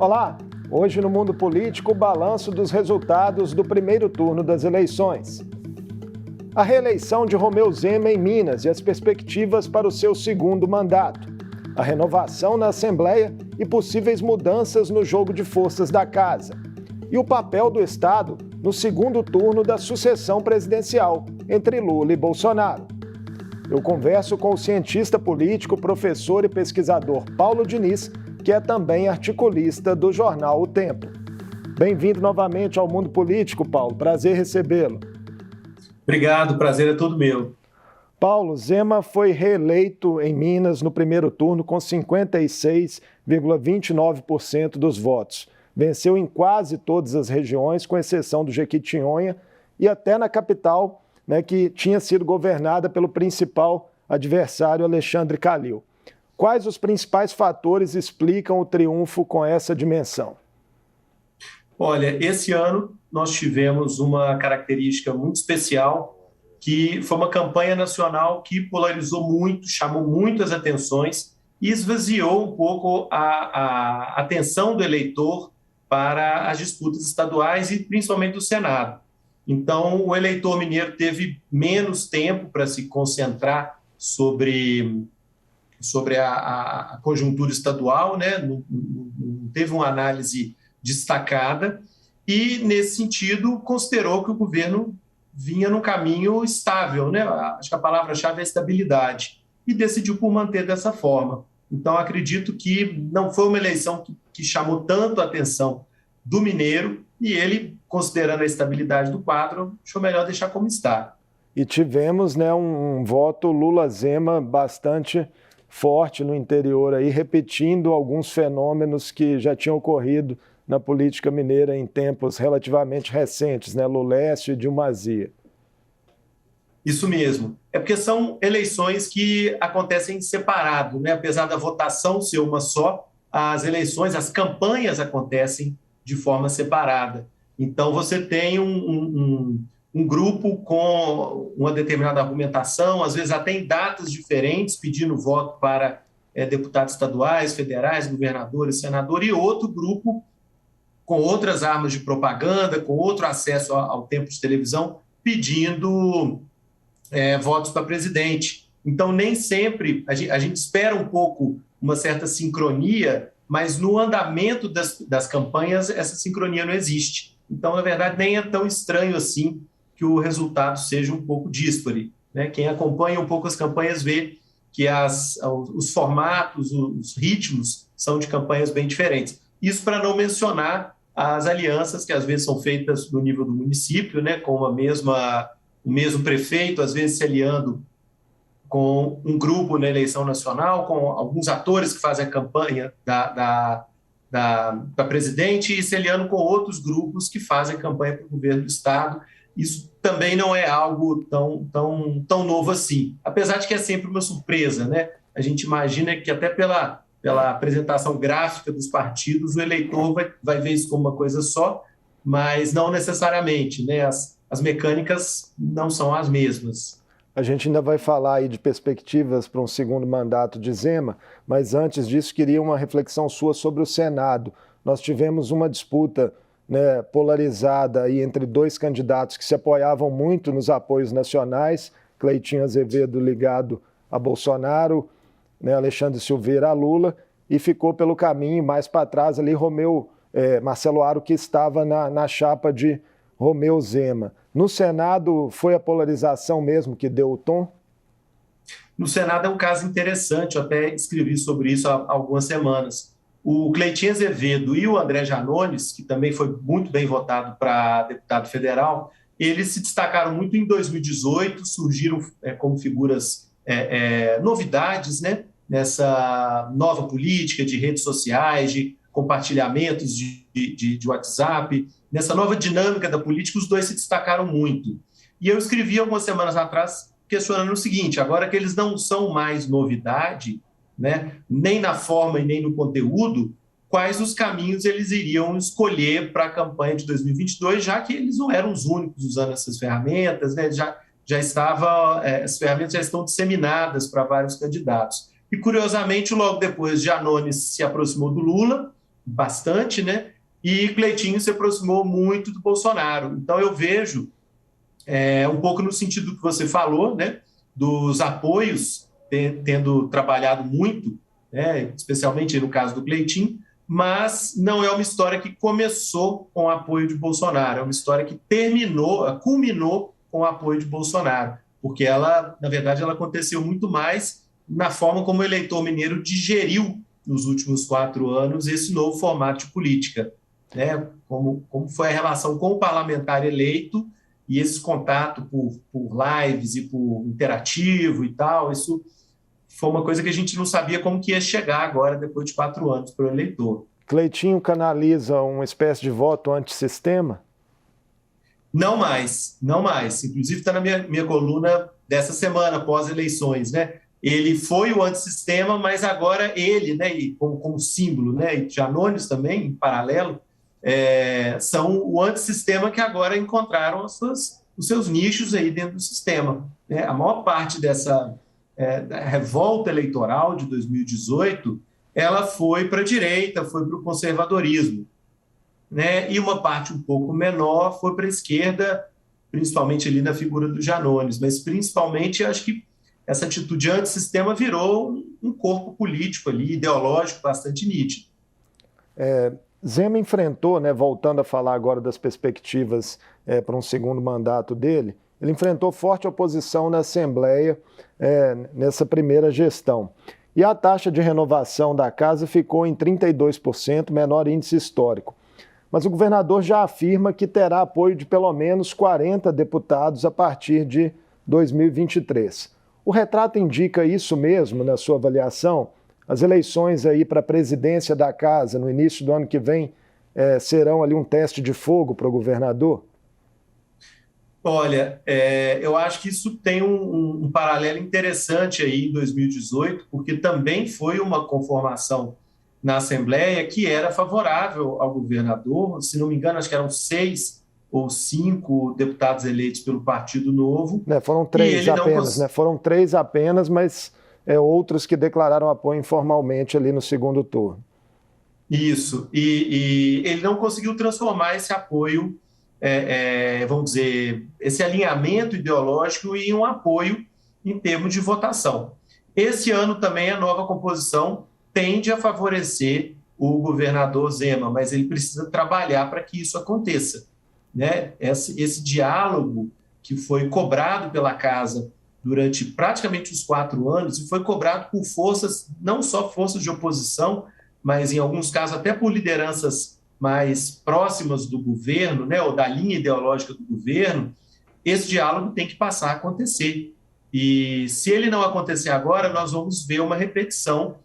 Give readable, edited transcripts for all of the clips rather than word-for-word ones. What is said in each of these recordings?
Olá! Hoje no Mundo Político, o balanço dos resultados do primeiro turno das eleições. A reeleição de Romeu Zema em Minas e as perspectivas para o seu segundo mandato. A renovação na Assembleia e possíveis mudanças no jogo de forças da Casa. E o papel do Estado no segundo turno da sucessão presidencial entre Lula e Bolsonaro. Eu converso com o cientista político, professor e pesquisador Paulo Diniz, que é também articulista do jornal O Tempo. Bem-vindo novamente ao Mundo Político, Paulo. Prazer recebê-lo. Obrigado, prazer é todo meu. Paulo, Zema foi reeleito em Minas no primeiro turno com 56,29% dos votos. Venceu em quase todas as regiões, com exceção do Jequitinhonha, e até na capital, que tinha sido governada pelo principal adversário, Alexandre Calil. Quais os principais fatores explicam o triunfo com essa dimensão? Olha, esse ano nós tivemos uma característica muito especial, que foi uma campanha nacional que polarizou muito, chamou muitas atenções e esvaziou um pouco a atenção do eleitor para as disputas estaduais e principalmente do Senado. Então, o eleitor mineiro teve menos tempo para se concentrar sobre a conjuntura estadual, né? Não teve uma análise destacada e, nesse sentido, considerou que o governo vinha num caminho estável, né? Acho que a palavra-chave é estabilidade, e decidiu por manter dessa forma. Então, acredito que não foi uma eleição que chamou tanto a atenção do mineiro, e ele, considerando a estabilidade do quadro, achou melhor deixar como está. E tivemos um voto Lula-Zema bastante forte no interior, aí, repetindo alguns fenômenos que já tinham ocorrido na política mineira em tempos relativamente recentes, Lulécio e Dilmasia. Isso mesmo. É porque são eleições que acontecem separado, né? Apesar da votação ser uma só, as eleições, as campanhas acontecem de forma separada. Então, você tem um grupo com uma determinada argumentação, às vezes até em datas diferentes, pedindo voto para deputados estaduais, federais, governadores, senadores, e outro grupo com outras armas de propaganda, com outro acesso ao tempo de televisão, pedindo votos para presidente. Então, nem sempre, a gente espera um pouco uma certa sincronia, mas no andamento das campanhas, essa sincronia não existe. Então, na verdade, nem é tão estranho assim que o resultado seja um pouco díspare, né? Quem acompanha um pouco as campanhas vê que os formatos, os ritmos são de campanhas bem diferentes. Isso para não mencionar as alianças que às vezes são feitas no nível do município, né? Com o mesmo prefeito, às vezes se aliando com um grupo na eleição nacional, com alguns atores que fazem a campanha da presidente e se aliando com outros grupos que fazem a campanha para o governo do Estado. Isso também não é algo tão novo assim, apesar de que é sempre uma surpresa, né? A gente imagina que até pela apresentação gráfica dos partidos, o eleitor vai ver isso como uma coisa só, mas não necessariamente, né? As mecânicas não são as mesmas. A gente ainda vai falar aí de perspectivas para um segundo mandato de Zema, mas antes disso queria uma reflexão sua sobre o Senado. Nós tivemos uma disputa polarizada aí entre dois candidatos que se apoiavam muito nos apoios nacionais, Cleitinho Azevedo ligado a Bolsonaro, Alexandre Silveira a Lula, e ficou pelo caminho mais para trás ali Marcelo Aro, que estava na chapa de Romeu Zema. No Senado, foi a polarização mesmo que deu o tom? No Senado é um caso interessante, eu até escrevi sobre isso há algumas semanas. O Cleitinho Azevedo e o André Janones, que também foi muito bem votado para deputado federal, eles se destacaram muito em 2018, surgiram como figuras novidades, né? Nessa nova política de redes sociais, de compartilhamentos de WhatsApp, nessa nova dinâmica da política, os dois se destacaram muito. E eu escrevi algumas semanas atrás questionando o seguinte: agora que eles não são mais novidade, né, nem na forma e nem no conteúdo, quais os caminhos eles iriam escolher para a campanha de 2022, já que eles não eram os únicos usando essas ferramentas, né, as ferramentas já estão disseminadas para vários candidatos. E, curiosamente, logo depois, Janones se aproximou do Lula bastante, né? E Cleitinho se aproximou muito do Bolsonaro. Então eu vejo um pouco no sentido que você falou, né? Dos apoios tendo trabalhado muito, né? Especialmente no caso do Cleitinho, mas não é uma história que começou com o apoio de Bolsonaro, é uma história que culminou com o apoio de Bolsonaro, porque ela, na verdade, ela aconteceu muito mais na forma como o eleitor mineiro digeriu nos últimos 4 anos esse novo formato de política, né? Como foi a relação com o parlamentar eleito e esse contato por lives e por interativo e tal, isso foi uma coisa que a gente não sabia como que ia chegar agora, depois de 4 anos, para o eleitor. Cleitinho canaliza uma espécie de voto antissistema? Não mais, não mais. Inclusive está na minha coluna dessa semana, pós-eleições, né? Ele foi o antissistema, mas agora ele, né, e como símbolo, né, e Janones também, em paralelo, são o antissistema que agora encontraram os seus nichos aí dentro do sistema, né? A maior parte dessa da revolta eleitoral de 2018, ela foi para a direita, foi para o conservadorismo, né? E uma parte um pouco menor foi para a esquerda, principalmente ali na figura do Janones, mas principalmente acho que essa atitude antissistema virou um corpo político ali, ideológico bastante nítido. Zema enfrentou, né, voltando a falar agora das perspectivas para um segundo mandato dele, ele enfrentou forte oposição na Assembleia nessa primeira gestão. E a taxa de renovação da casa ficou em 32%, menor índice histórico. Mas o governador já afirma que terá apoio de pelo menos 40 deputados a partir de 2023. O retrato indica isso mesmo na sua avaliação? As eleições aí para a presidência da casa no início do ano que vem serão ali um teste de fogo para o governador? Olha, eu acho que isso tem um paralelo interessante aí em 2018, porque também foi uma conformação na Assembleia que era favorável ao governador. Se não me engano, acho que eram 6 ou 5 deputados eleitos pelo Partido Novo. Foram 3 apenas, né? Foram 3 apenas, mas outros que declararam apoio informalmente ali no segundo turno. Isso, e ele não conseguiu transformar esse apoio, vamos dizer, esse alinhamento ideológico em um apoio em termos de votação. Esse ano também a nova composição tende a favorecer o governador Zema, mas ele precisa trabalhar para que isso aconteça, né? Esse diálogo que foi cobrado pela casa durante praticamente os 4 anos e foi cobrado por forças, não só forças de oposição, mas em alguns casos até por lideranças mais próximas do governo, né, ou da linha ideológica do governo, esse diálogo tem que passar a acontecer. E se ele não acontecer agora, nós vamos ver uma repetição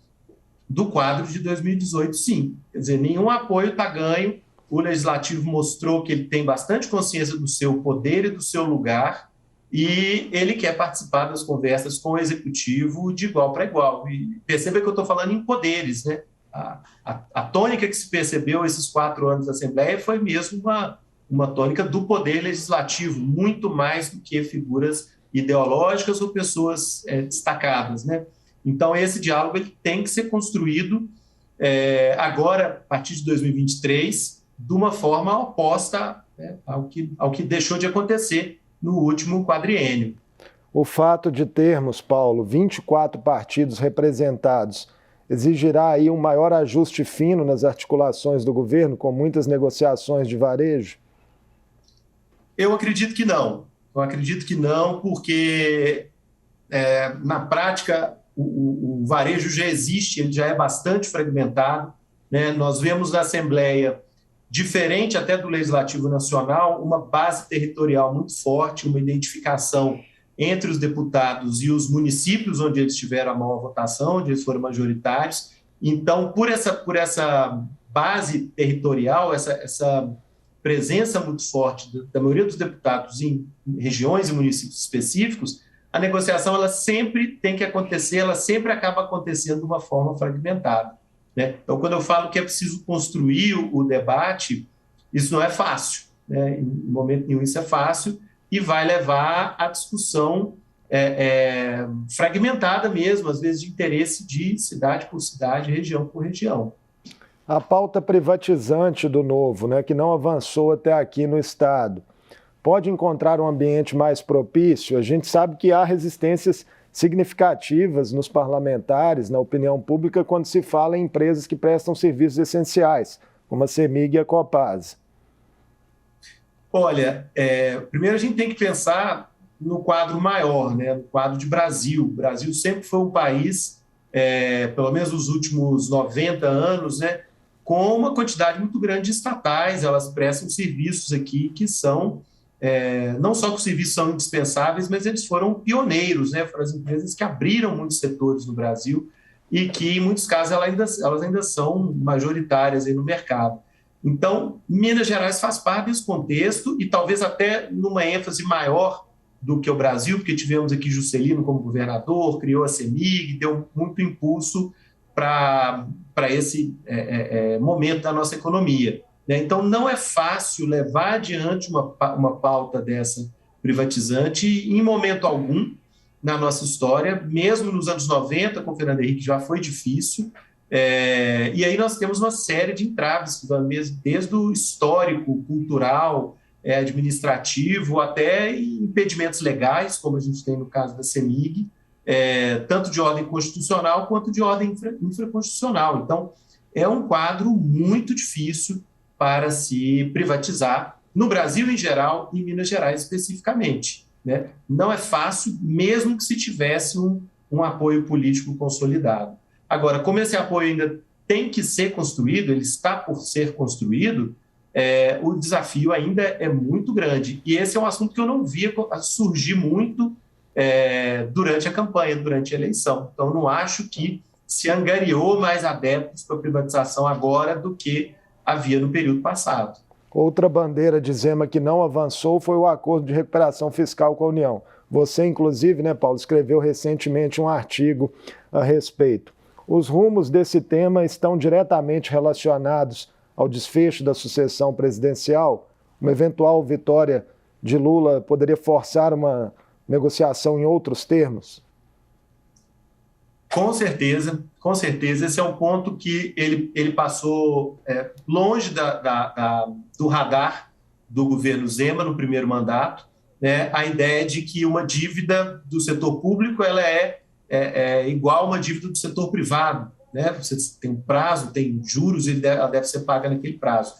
do quadro de 2018, sim. Quer dizer, nenhum apoio está ganho, o Legislativo mostrou que ele tem bastante consciência do seu poder e do seu lugar, e ele quer participar das conversas com o Executivo de igual para igual. E perceba que eu estou falando em poderes, né? A tônica que se percebeu esses 4 anos da Assembleia foi mesmo uma tônica do poder legislativo, muito mais do que figuras ideológicas ou pessoas destacadas, né? Então, esse diálogo ele tem que ser construído agora, a partir de 2023, de uma forma oposta, né, ao que deixou de acontecer no último quadriênio. O fato de termos, Paulo, 24 partidos representados exigirá aí um maior ajuste fino nas articulações do governo, com muitas negociações de varejo? Eu acredito que não. Eu acredito que não, porque na prática o varejo já existe, ele já é bastante fragmentado, né? Nós vemos na Assembleia, diferente até do Legislativo Nacional, uma base territorial muito forte, uma identificação entre os deputados e os municípios onde eles tiveram a maior votação, onde eles foram majoritários. Então, por essa base territorial, essa presença muito forte da maioria dos deputados em regiões e municípios específicos, a negociação ela sempre tem que acontecer, ela sempre acaba acontecendo de uma forma fragmentada, né? Então, quando eu falo que é preciso construir o debate, isso não é fácil, né? Em momento nenhum isso é fácil, e vai levar à discussão fragmentada mesmo, às vezes de interesse de cidade por cidade, região por região. A pauta privatizante do Novo, né, que não avançou até aqui no Estado, pode encontrar um ambiente mais propício? A gente sabe que há resistências significativas nos parlamentares, na opinião pública, quando se fala em empresas que prestam serviços essenciais, como a CEMIG e a Copasa. Olha, primeiro a gente tem que pensar no quadro maior, né, no quadro de Brasil. O Brasil sempre foi um país, pelo menos nos últimos 90 anos, né, com uma quantidade muito grande de estatais. Elas prestam serviços aqui que são, não só que os serviços são indispensáveis, mas eles foram pioneiros, né, foram as empresas que abriram muitos setores no Brasil e que, em muitos casos, elas ainda são majoritárias aí no mercado. Então, Minas Gerais faz parte desse contexto e talvez até numa ênfase maior do que o Brasil, porque tivemos aqui Juscelino como governador, criou a CEMIG, deu muito impulso para esse momento da nossa economia, né? Então, não é fácil levar adiante uma pauta dessa privatizante em momento algum na nossa história, mesmo nos anos 90, com o Fernando Henrique, já foi difícil. E aí nós temos uma série de entraves, que vão desde o histórico, cultural, administrativo, até impedimentos legais, como a gente tem no caso da CEMIG, tanto de ordem constitucional quanto de ordem infraconstitucional. Então, é um quadro muito difícil para se privatizar, no Brasil em geral e em Minas Gerais especificamente, né? Não é fácil, mesmo que se tivesse um apoio político consolidado. Agora, como esse apoio ainda tem que ser construído, ele está por ser construído, o desafio ainda é muito grande. E esse é um assunto que eu não via surgir muito durante a campanha, durante a eleição. Então, não acho que se angariou mais adeptos para a privatização agora do que havia no período passado. Outra bandeira de Zema que não avançou foi o acordo de recuperação fiscal com a União. Você, inclusive, né, Paulo, escreveu recentemente um artigo a respeito. Os rumos desse tema estão diretamente relacionados ao desfecho da sucessão presidencial? Uma eventual vitória de Lula poderia forçar uma negociação em outros termos? Com certeza, com certeza. Esse é um ponto que ele passou longe do radar do governo Zema no primeiro mandato, né? A ideia de que uma dívida do setor público ela é igual a uma dívida do setor privado, né? Você tem um prazo, tem juros, ela deve ser paga naquele prazo.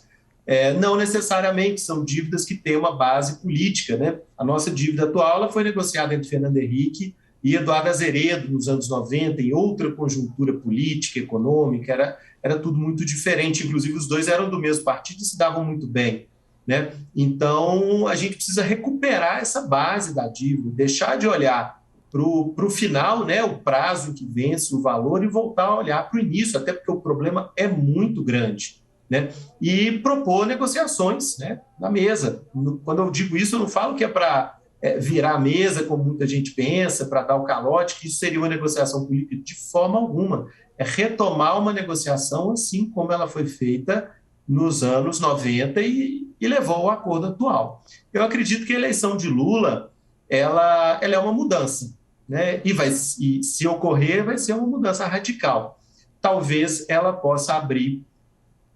Não necessariamente são dívidas que têm uma base política, né? A nossa dívida atual ela foi negociada entre Fernando Henrique e Eduardo Azeredo nos anos 90, em outra conjuntura política, econômica, era tudo muito diferente. Inclusive, os dois eram do mesmo partido e se davam muito bem, né? Então, a gente precisa recuperar essa base da dívida, deixar de olhar para o final, né, o prazo que vence o valor, e voltar a olhar para o início, até porque o problema é muito grande, né? E propor negociações, né, na mesa. Quando eu digo isso, eu não falo que é para virar a mesa, como muita gente pensa, para dar o calote, que isso seria uma negociação política, de forma alguma. É retomar uma negociação assim como ela foi feita nos anos 90 e levou ao acordo atual. Eu acredito que a eleição de Lula ela é uma mudança, né? E se ocorrer, vai ser uma mudança radical. Talvez ela possa abrir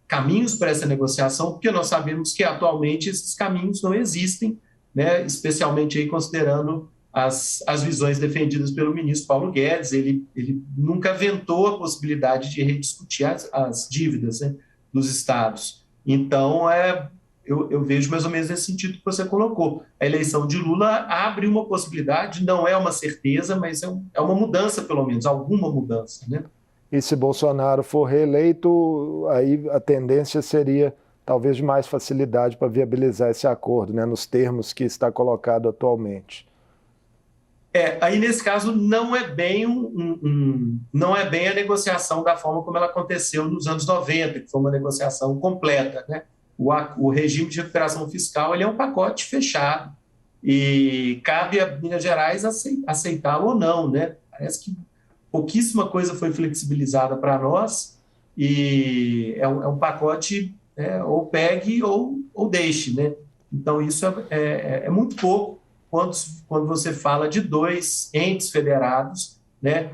caminhos para essa negociação, porque nós sabemos que atualmente esses caminhos não existem, né? Especialmente aí considerando as visões defendidas pelo ministro Paulo Guedes. Ele nunca aventou a possibilidade de rediscutir as dívidas, né, dos estados. Então, eu vejo mais ou menos nesse sentido que você colocou. A eleição de Lula abre uma possibilidade, não é uma certeza, mas é uma mudança, pelo menos, alguma mudança, né? E se Bolsonaro for reeleito, aí a tendência seria talvez de mais facilidade para viabilizar esse acordo, né, nos termos que está colocado atualmente. Aí nesse caso não é bem não é bem a negociação da forma como ela aconteceu nos anos 90, que foi uma negociação completa, né? O regime de recuperação fiscal ele é um pacote fechado e cabe a Minas Gerais aceitá-lo ou não, né? Parece que pouquíssima coisa foi flexibilizada para nós e é um pacote ou pegue ou deixe, né? Então isso é muito pouco quando você fala de dois entes federados, né?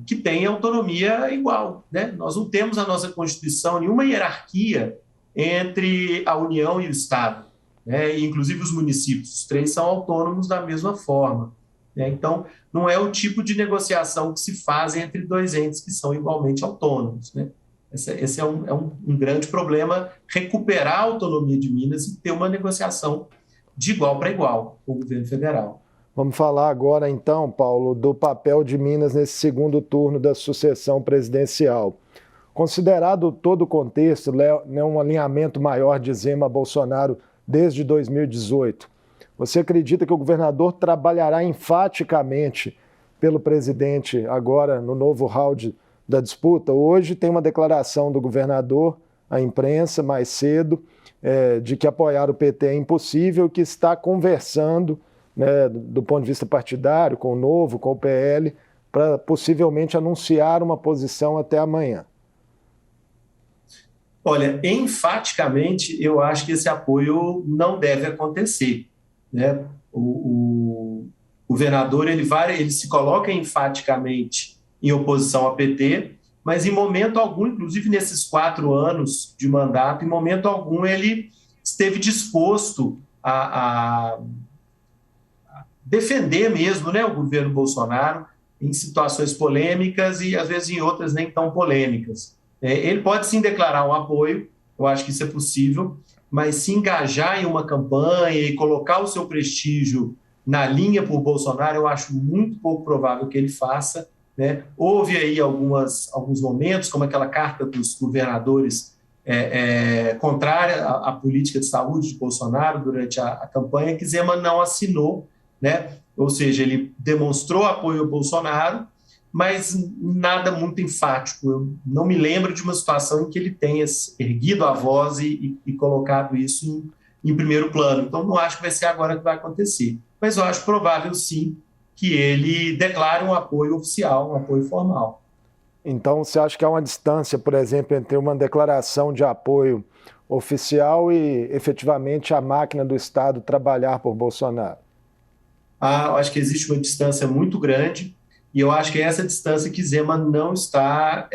que têm autonomia igual, né? Nós não temos na nossa Constituição nenhuma hierarquia entre a União e o Estado, né? E, inclusive os municípios, os três são autônomos da mesma forma, né? Então, não é o tipo de negociação que se faz entre dois entes que são igualmente autônomos, né? Esse é um grande problema, recuperar a autonomia de Minas e ter uma negociação de igual para igual com o governo federal. Vamos falar agora, então, Paulo, do papel de Minas nesse segundo turno da sucessão presidencial. Considerado todo o contexto, né, um alinhamento maior de Zema-Bolsonaro desde 2018, você acredita que o governador trabalhará enfaticamente pelo presidente agora no novo round da disputa? Hoje tem uma declaração do governador à imprensa, mais cedo, de que apoiar o PT é impossível, que está conversando, né, do ponto de vista partidário, com o Novo, com o PL, para possivelmente anunciar uma posição até amanhã. Olha, enfaticamente, eu acho que esse apoio não deve acontecer, né? O governador ele se coloca enfaticamente em oposição ao PT, mas em momento algum, inclusive nesses 4 anos de mandato, em momento algum ele esteve disposto a defender mesmo, né, o governo Bolsonaro em situações polêmicas e, às vezes, em outras nem tão polêmicas. Ele pode, sim, declarar um apoio, eu acho que isso é possível, mas se engajar em uma campanha e colocar o seu prestígio na linha por Bolsonaro, eu acho muito pouco provável que ele faça, né? Houve aí alguns momentos, como aquela carta dos governadores contrária à política de saúde de Bolsonaro durante a campanha, que Zema não assinou, né? Ou seja, ele demonstrou apoio ao Bolsonaro, mas nada muito enfático. Eu não me lembro de uma situação em que ele tenha erguido a voz e colocado isso em primeiro plano. Então, não acho que vai ser agora que vai acontecer. Mas eu acho provável, sim, que ele declare um apoio oficial, um apoio formal. Então, você acha que há uma distância, por exemplo, entre uma declaração de apoio oficial e, efetivamente, a máquina do Estado trabalhar por Bolsonaro? Eu acho que existe uma distância muito grande e eu acho que é essa distância que Zema não está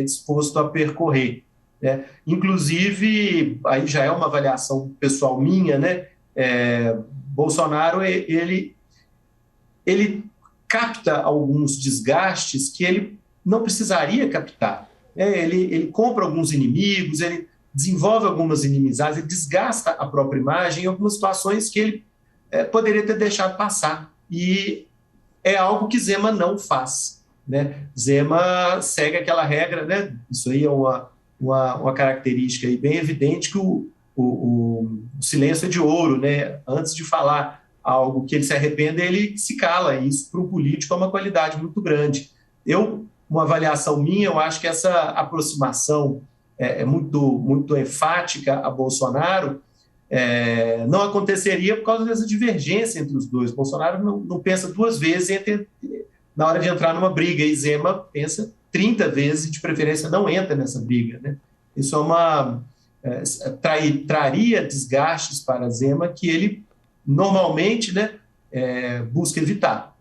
disposto a percorrer, né? Inclusive, aí já é uma avaliação pessoal minha, né? Bolsonaro, ele capta alguns desgastes que ele não precisaria captar, né? Ele compra alguns inimigos, ele desenvolve algumas inimizades, ele desgasta a própria imagem em algumas situações que ele poderia ter deixado passar. E é algo que Zema não faz, né? Zema segue aquela regra, né? Isso aí é uma característica aí bem evidente, que o silêncio é de ouro, né? Antes de falar algo que ele se arrependa, ele se cala. E isso, para o político, é uma qualidade muito grande. Uma avaliação minha, eu acho que essa aproximação é muito enfática a Bolsonaro, não aconteceria por causa dessa divergência entre os dois. Bolsonaro não pensa 2 vezes na hora de entrar numa briga, e Zema pensa 30 vezes e, de preferência, não entra nessa briga, né? Isso traria desgastes para Zema que ele normalmente, né, busca evitar.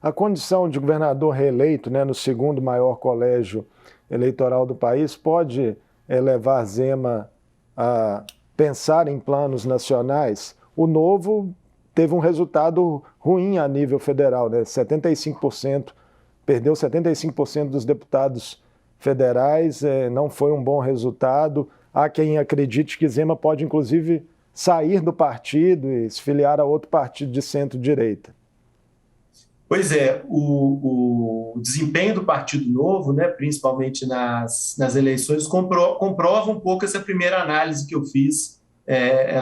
A condição de governador reeleito, né, no segundo maior colégio eleitoral do país pode levar Zema a pensar em planos nacionais. O Novo teve um resultado ruim a nível federal, né? 75%, perdeu 75% dos deputados federais, não foi um bom resultado. Há quem acredite que Zema pode, inclusive, sair do partido e se filiar a outro partido de centro-direita. Pois é, o desempenho do Partido Novo, né, principalmente nas eleições, comprova um pouco essa primeira análise que eu fiz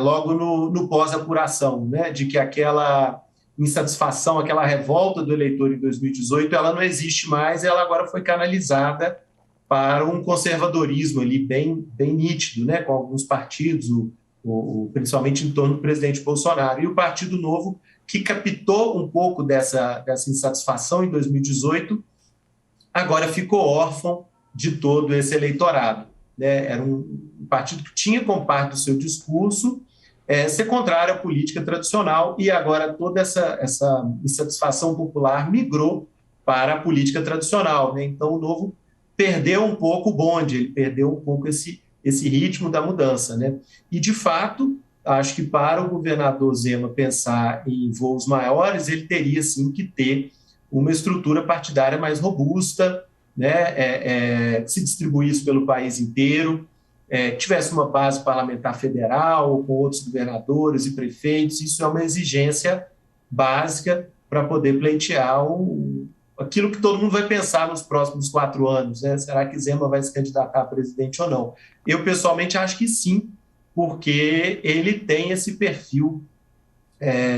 logo no pós-apuração, né, de que aquela insatisfação, aquela revolta do eleitor em 2018, ela não existe mais, ela agora foi canalizada para um conservadorismo ali bem nítido, né, com alguns partidos, principalmente em torno do presidente Bolsonaro. E o Partido Novo, que captou um pouco dessa insatisfação em 2018, agora ficou órfão de todo esse eleitorado, né? Era um partido que tinha como parte do seu discurso ser contrário à política tradicional, e agora toda essa insatisfação popular migrou para a política tradicional, né? Então, o Novo perdeu um pouco o bonde, ele perdeu um pouco esse ritmo da mudança, né? E, de fato, acho que para o governador Zema pensar em voos maiores, ele teria, sim, que ter uma estrutura partidária mais robusta, né? Que se distribuísse pelo país inteiro, que tivesse uma base parlamentar federal, com outros governadores e prefeitos. Isso é uma exigência básica para poder pleitear aquilo que todo mundo vai pensar nos próximos 4 anos, né? Será que Zema vai se candidatar a presidente ou não? Eu, pessoalmente, acho que sim, porque ele tem esse perfil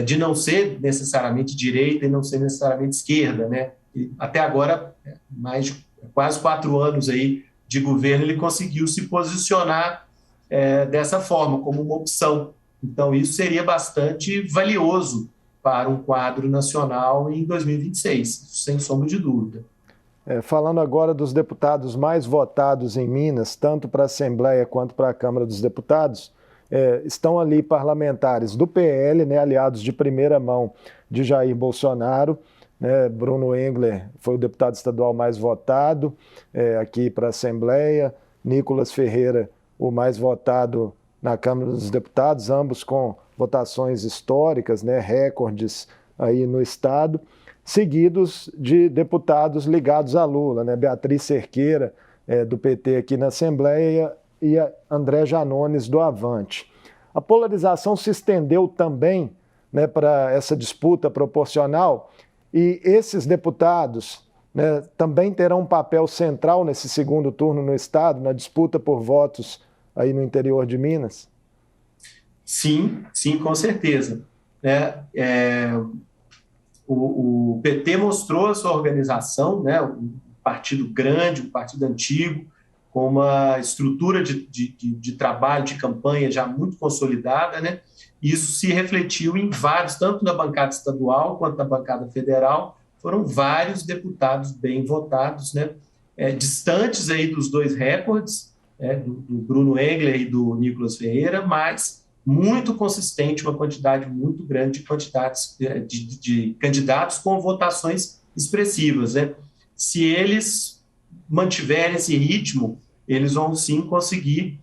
de não ser necessariamente direita e não ser necessariamente esquerda, né? E até agora, mais de quase 4 anos aí de governo, ele conseguiu se posicionar dessa forma, como uma opção. Então, isso seria bastante valioso para um quadro nacional em 2026, sem sombra de dúvida. Falando agora dos deputados mais votados em Minas, tanto para a Assembleia quanto para a Câmara dos Deputados, estão ali parlamentares do PL, né, aliados de primeira mão de Jair Bolsonaro, né? Bruno Engler foi o deputado estadual mais votado aqui para a Assembleia, Nicolas Ferreira, o mais votado na Câmara dos Deputados, ambos com votações históricas, né, recordes aí no Estado, seguidos de deputados ligados a Lula, né, Beatriz Cerqueira, do PT aqui na Assembleia, e André Janones, do Avante. A polarização se estendeu também, né, para essa disputa proporcional, e esses deputados, né, também terão um papel central nesse segundo turno no Estado, na disputa por votos aí no interior de Minas? Sim, sim, com certeza. O PT mostrou a sua organização, né, um partido grande, um partido antigo, com uma estrutura de trabalho, de campanha já muito consolidada, né? Isso se refletiu em vários, tanto na bancada estadual quanto na bancada federal, foram vários deputados bem votados, né? Distantes aí dos dois recordes, do Bruno Engler e do Nicolas Ferreira, mas muito consistente, uma quantidade muito grande de candidatos com votações expressivas, né? Se eles mantiverem esse ritmo, eles vão sim conseguir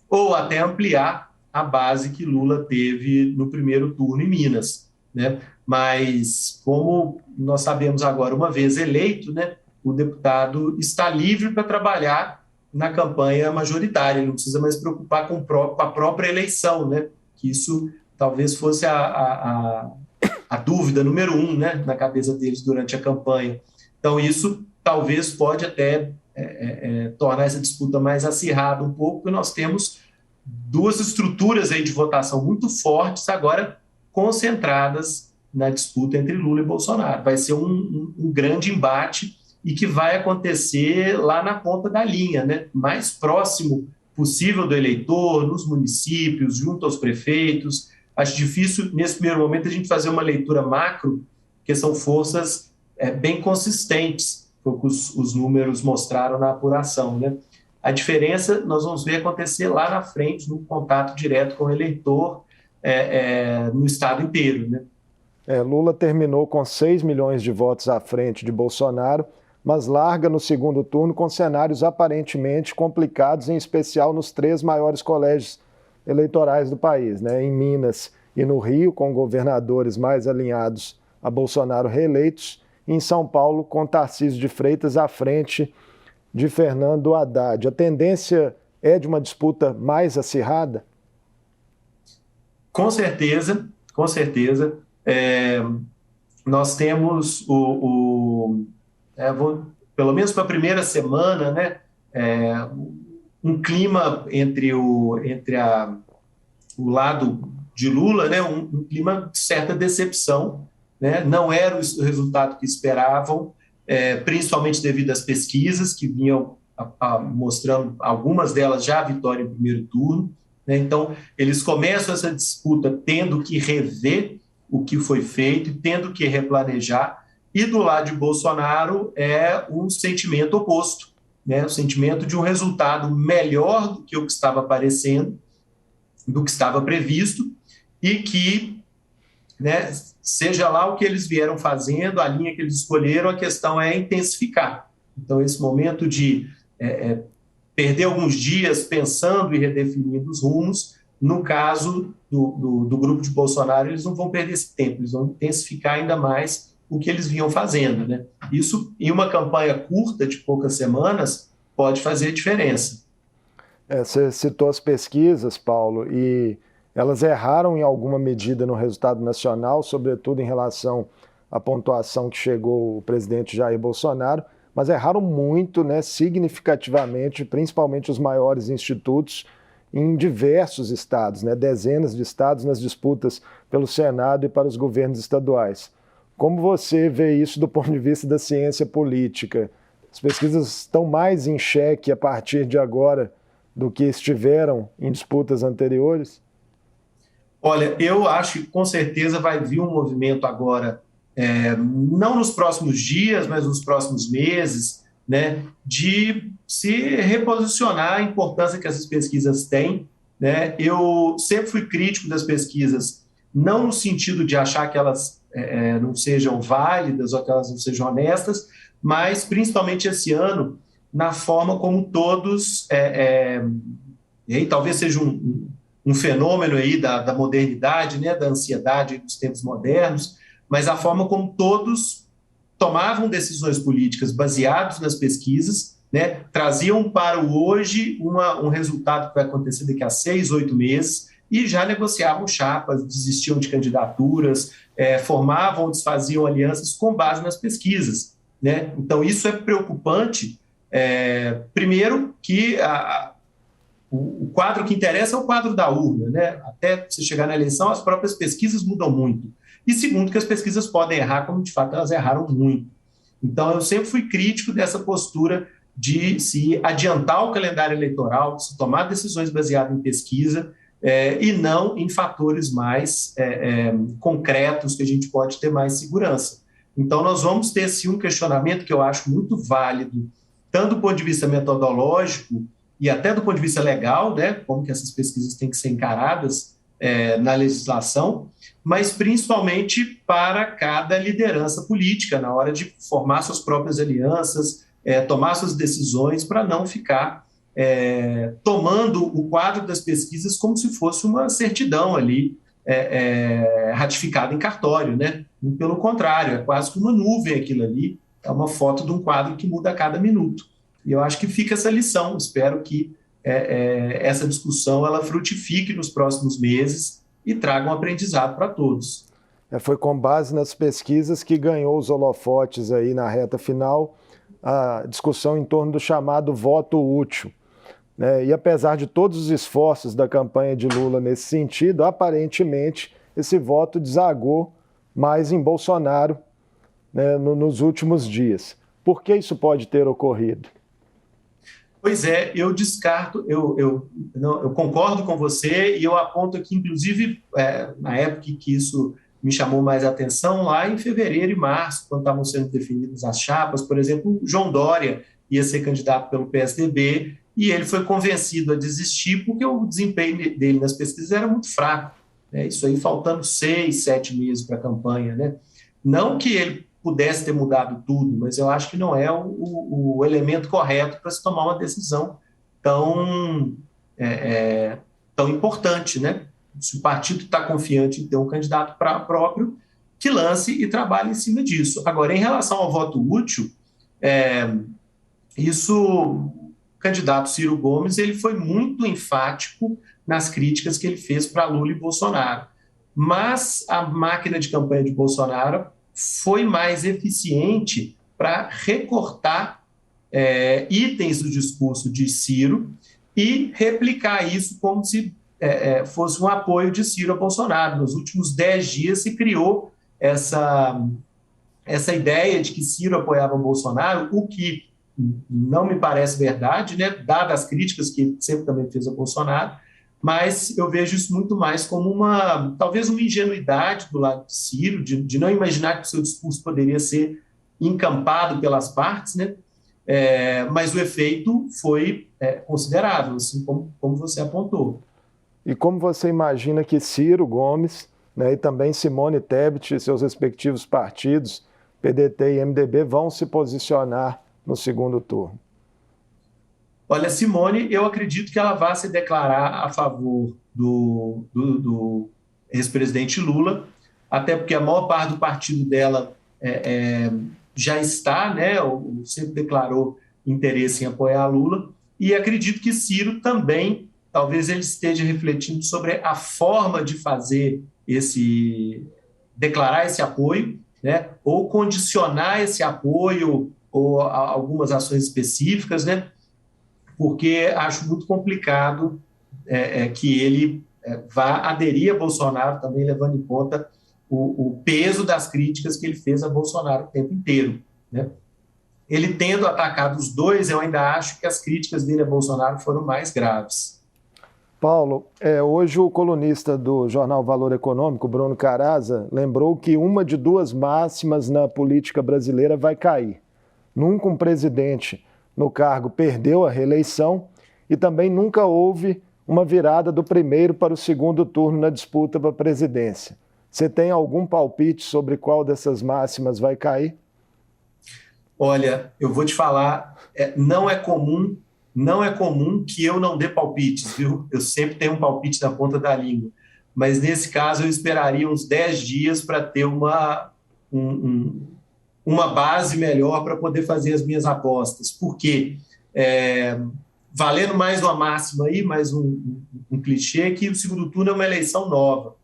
ou até ampliar a base que Lula teve no primeiro turno em Minas, né? Mas, como nós sabemos agora, uma vez eleito, né, o deputado está livre para trabalhar na campanha majoritária, ele não precisa mais se preocupar com a própria eleição, né? Que isso talvez fosse a dúvida número 1, né, na cabeça deles durante a campanha. Então, isso talvez pode até tornar essa disputa mais acirrada um pouco, porque nós temos duas estruturas aí de votação muito fortes agora concentradas na disputa entre Lula e Bolsonaro. Vai ser um grande embate e que vai acontecer lá na ponta da linha, né? Mais próximo possível do eleitor, nos municípios, junto aos prefeitos. Acho difícil, nesse primeiro momento, a gente fazer uma leitura macro, porque são forças bem consistentes, foi o que os números mostraram na apuração, né? A diferença nós vamos ver acontecer lá na frente, no contato direto com o eleitor no estado inteiro, né? Lula terminou com 6 milhões de votos à frente de Bolsonaro, mas larga no segundo turno com cenários aparentemente complicados, em especial nos 3 maiores colégios eleitorais do país, né? Em Minas e no Rio, com governadores mais alinhados a Bolsonaro reeleitos, e em São Paulo, com Tarcísio de Freitas à frente de Fernando Haddad. A tendência é de uma disputa mais acirrada? Com certeza, com certeza. Nós temos pelo menos para a primeira semana, né, um clima entre o lado de Lula, né, um clima de certa decepção, né? Não era o resultado que esperavam, principalmente devido às pesquisas que vinham mostrando, algumas delas já a vitória em primeiro turno, né? Então, eles começam essa disputa tendo que rever o que foi feito e tendo que replanejar, e do lado de Bolsonaro é um sentimento oposto, né? O sentimento de um resultado melhor do que o que estava aparecendo, do que estava previsto, e que né? Seja lá o que eles vieram fazendo, a linha que eles escolheram, a questão é intensificar. Então, esse momento de perder alguns dias pensando e redefinindo os rumos, no caso do grupo de Bolsonaro, eles não vão perder esse tempo, eles vão intensificar ainda mais o que eles vinham fazendo, né? Isso, em uma campanha curta, de poucas semanas, pode fazer diferença. Você citou as pesquisas, Paulo, e elas erraram em alguma medida no resultado nacional, sobretudo em relação à pontuação que chegou o presidente Jair Bolsonaro, mas erraram muito, né, significativamente, principalmente os maiores institutos, em diversos estados, né, dezenas de estados nas disputas pelo Senado e para os governos estaduais. Como você vê isso do ponto de vista da ciência política? As pesquisas estão mais em xeque a partir de agora do que estiveram em disputas anteriores? Olha, eu acho que com certeza vai vir um movimento agora, não nos próximos dias, mas nos próximos meses, né, de se reposicionar a importância que essas pesquisas têm, né? Eu sempre fui crítico das pesquisas, não no sentido de achar que elas não sejam válidas ou que elas não sejam honestas, mas principalmente esse ano, na forma como todos, e aí talvez seja um fenômeno aí da modernidade, né, da ansiedade dos tempos modernos, mas a forma como todos tomavam decisões políticas baseadas nas pesquisas, né, traziam para o hoje um resultado que vai acontecer daqui a 6, 8 meses, e já negociavam chapas, desistiam de candidaturas, formavam ou desfaziam alianças com base nas pesquisas, né? Então, isso é preocupante, primeiro que o quadro que interessa é o quadro da urna, né? Até você chegar na eleição, as próprias pesquisas mudam muito. E segundo, que as pesquisas podem errar, como de fato elas erraram muito. Então, eu sempre fui crítico dessa postura de se adiantar o calendário eleitoral, de se tomar decisões baseadas em pesquisa e não em fatores mais concretos que a gente pode ter mais segurança. Então, nós vamos ter, sim, um questionamento que eu acho muito válido, tanto do ponto de vista metodológico e até do ponto de vista legal, né, como que essas pesquisas têm que ser encaradas na legislação, mas principalmente para cada liderança política, na hora de formar suas próprias alianças, tomar suas decisões, para não ficar tomando o quadro das pesquisas como se fosse uma certidão ali ratificada em cartório, né? E pelo contrário, é quase que uma nuvem aquilo ali, é uma foto de um quadro que muda a cada minuto. E eu acho que fica essa lição, espero que essa discussão ela frutifique nos próximos meses e traga um aprendizado para todos. Foi com base nas pesquisas que ganhou os holofotes aí na reta final a discussão em torno do chamado voto útil, né? E apesar de todos os esforços da campanha de Lula nesse sentido, aparentemente esse voto desagou mais em Bolsonaro, né, nos últimos dias. Por que isso pode ter ocorrido? Pois é, eu descarto, eu concordo com você e eu aponto aqui, inclusive, na época que isso me chamou mais a atenção, lá em fevereiro e março, quando estavam sendo definidas as chapas, por exemplo, o João Dória ia ser candidato pelo PSDB e ele foi convencido a desistir porque o desempenho dele nas pesquisas era muito fraco, né? Isso aí faltando 6, 7 meses para a campanha, né? Não que ele pudesse ter mudado tudo, mas eu acho que não é o elemento correto para se tomar uma decisão tão, tão importante, né? Se o partido está confiante em ter um candidato próprio, que lance e trabalhe em cima disso. Agora, em relação ao voto útil, o candidato Ciro Gomes ele foi muito enfático nas críticas que ele fez para Lula e Bolsonaro. Mas a máquina de campanha de Bolsonaro foi mais eficiente para recortar itens do discurso de Ciro e replicar isso como se fosse um apoio de Ciro a Bolsonaro. Nos últimos 10 dias se criou essa ideia de que Ciro apoiava Bolsonaro, o que não me parece verdade, né, dadas as críticas que sempre também fez a Bolsonaro, mas eu vejo isso muito mais como talvez uma ingenuidade do lado de Ciro, de não imaginar que o seu discurso poderia ser encampado pelas partes, né? Mas o efeito foi considerável, assim como você apontou. E como você imagina que Ciro Gomes, né, e também Simone Tebet e seus respectivos partidos, PDT e MDB, vão se posicionar no segundo turno? Olha, Simone, eu acredito que ela vai se declarar a favor do ex-presidente Lula, até porque a maior parte do partido dela já está, né, ou sempre declarou interesse em apoiar Lula, e acredito que Ciro também, talvez ele esteja refletindo sobre a forma de fazer declarar esse apoio, né, ou condicionar esse apoio ou algumas ações específicas, né, porque acho muito complicado que ele vá aderir a Bolsonaro, também levando em conta o peso das críticas que ele fez a Bolsonaro o tempo inteiro, né? Ele tendo atacado os dois, eu ainda acho que as críticas dele a Bolsonaro foram mais graves. Paulo, hoje o colunista do jornal Valor Econômico, Bruno Caraza, lembrou que uma de duas máximas na política brasileira vai cair. Nunca um presidente no cargo perdeu a reeleição e também nunca houve uma virada do primeiro para o segundo turno na disputa para a presidência. Você tem algum palpite sobre qual dessas máximas vai cair? Olha, eu vou te falar, não é comum que eu não dê palpites, viu? Eu sempre tenho um palpite na ponta da língua, mas nesse caso eu esperaria uns 10 dias para ter uma base melhor para poder fazer as minhas apostas. Por quê? Valendo mais uma máxima aí, mais um clichê, que o segundo turno é uma eleição nova.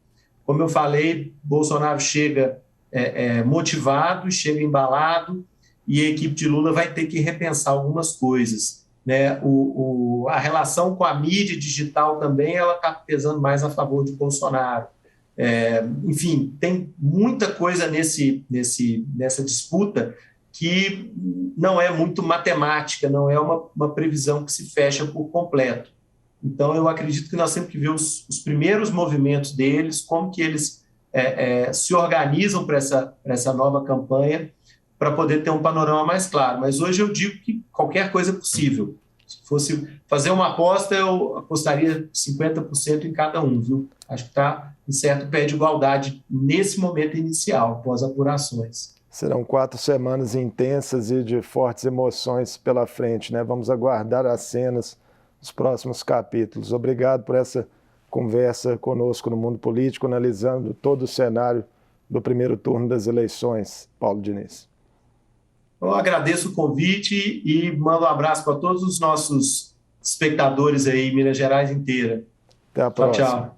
Como eu falei, Bolsonaro chega motivado, chega embalado, e a equipe de Lula vai ter que repensar algumas coisas, né? A relação com a mídia digital também ela está pesando mais a favor de Bolsonaro. Enfim, tem muita coisa nessa disputa que não é muito matemática, não é uma previsão que se fecha por completo. Então, eu acredito que nós temos que ver os primeiros movimentos deles, como que eles se organizam para essa nova campanha, para poder ter um panorama mais claro. Mas hoje eu digo que qualquer coisa é possível. Se fosse fazer uma aposta, eu apostaria 50% em cada um, viu? Acho que está em certo pé de igualdade nesse momento inicial, pós-apurações. Serão 4 semanas intensas e de fortes emoções pela frente, né? Vamos aguardar as cenas dos próximos capítulos. Obrigado por essa conversa conosco no Mundo Político, analisando todo o cenário do primeiro turno das eleições, Paulo Diniz. Eu agradeço o convite e mando um abraço para todos os nossos espectadores aí em Minas Gerais inteira. Até a próxima. Tchau.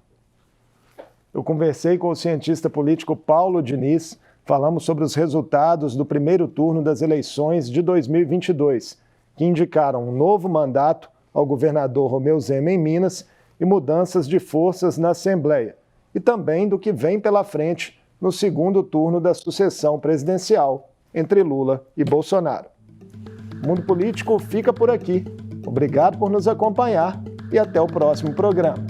Eu conversei com o cientista político Paulo Diniz, falamos sobre os resultados do primeiro turno das eleições de 2022, que indicaram um novo mandato ao governador Romeu Zema em Minas e mudanças de forças na Assembleia, e também do que vem pela frente no segundo turno da sucessão presidencial entre Lula e Bolsonaro. O Mundo Político fica por aqui. Obrigado por nos acompanhar e até o próximo programa.